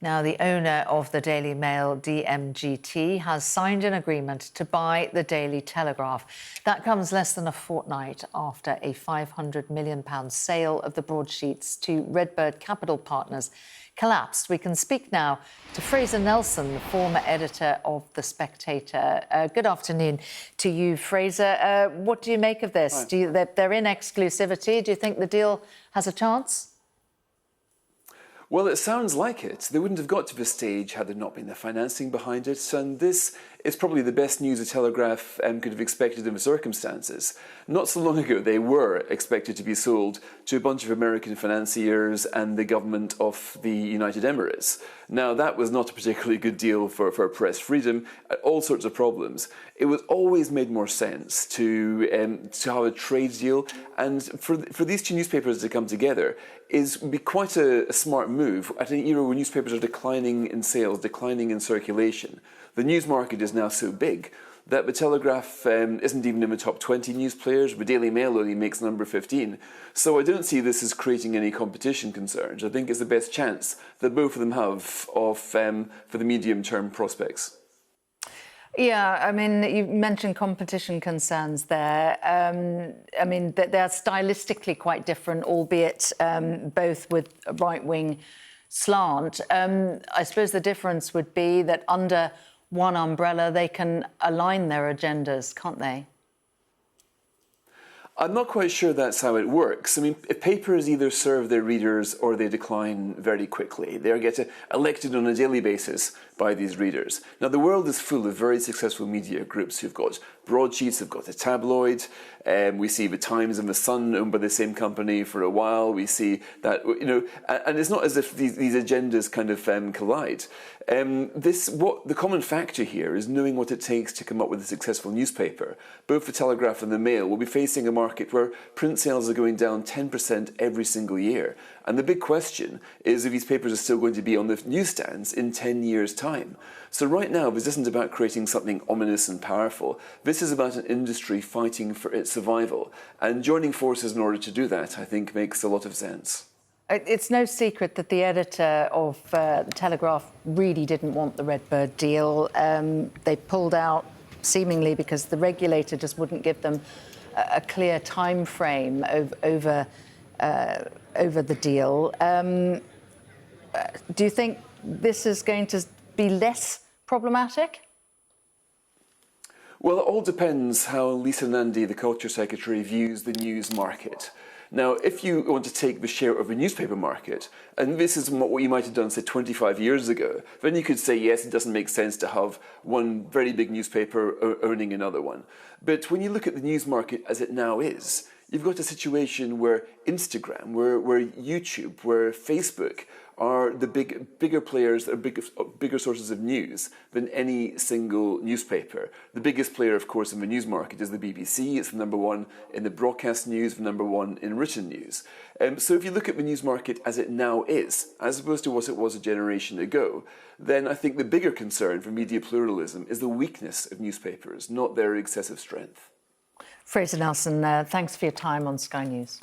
Now, the owner of the Daily Mail, DMGT, has signed an agreement to buy the Daily Telegraph. That comes less than a fortnight after a £500 million sale of the broadsheets to Redbird Capital Partners collapsed. We can speak now to Fraser Nelson, the former editor of The Spectator. Good afternoon to you, Fraser. What do you make of this? They're in exclusivity. Do you think the deal has a chance? Well, it sounds like it. They wouldn't have got to this stage had there not been the financing behind it, and this is probably the best news the Telegraph could have expected in the circumstances. Not so long ago, they were expected to be sold to a bunch of American financiers and the government of the United Emirates. Now, that was not a particularly good deal for press freedom, all sorts of problems. It was always made more sense to have a trade deal, and for these two newspapers to come together would be quite a smart move at an era where newspapers are declining in sales, declining in circulation. The news market is now so big that the Telegraph isn't even in the top 20 news players. The Daily Mail only makes number 15. So I don't see this as creating any competition concerns. I think it's the best chance that both of them have for the medium-term prospects. Yeah, I mean, you mentioned competition concerns there. I mean, they're stylistically quite different, albeit both with a right-wing slant. I suppose the difference would be that under one umbrella, they can align their agendas, can't they? I'm not quite sure that's how it works. I mean, papers either serve their readers or they decline very quickly. They get elected on a daily basis by these readers. Now, the world is full of very successful media groups who've got broadsheets, who've got a tabloid. We see the Times and the Sun owned by the same company for a while. We see that, and it's not as if these agendas kind of collide. The common factor here is knowing what it takes to come up with a successful newspaper. Both the Telegraph and the Mail will be facing a market where print sales are going down 10% every single year. And the big question is if these papers are still going to be on the newsstands in 10 years' time. So right now, this isn't about creating something ominous and powerful. This is about an industry fighting for its survival. And joining forces in order to do that, I think, makes a lot of sense. It's no secret that the editor of The Telegraph really didn't want the Redbird deal. They pulled out, seemingly because the regulator just wouldn't give them a clear time frame over the deal. Do you think this is going to be less problematic? Well, it all depends how Lisa Nandy, the Culture Secretary, views the news market. Now, if you want to take the share of a newspaper market, and this is what you might have done, say, 25 years ago, then you could say, yes, it doesn't make sense to have one very big newspaper owning another one. But when you look at the news market as it now is, you've got a situation where Instagram, where YouTube, where Facebook are the bigger players that are bigger sources of news than any single newspaper. The biggest player, of course, in the news market is the BBC. It's the number one in the broadcast news, the number one in written news. So if you look at the news market as it now is, as opposed to what it was a generation ago, then I think the bigger concern for media pluralism is the weakness of newspapers, not their excessive strength. Fraser Nelson, thanks for your time on Sky News.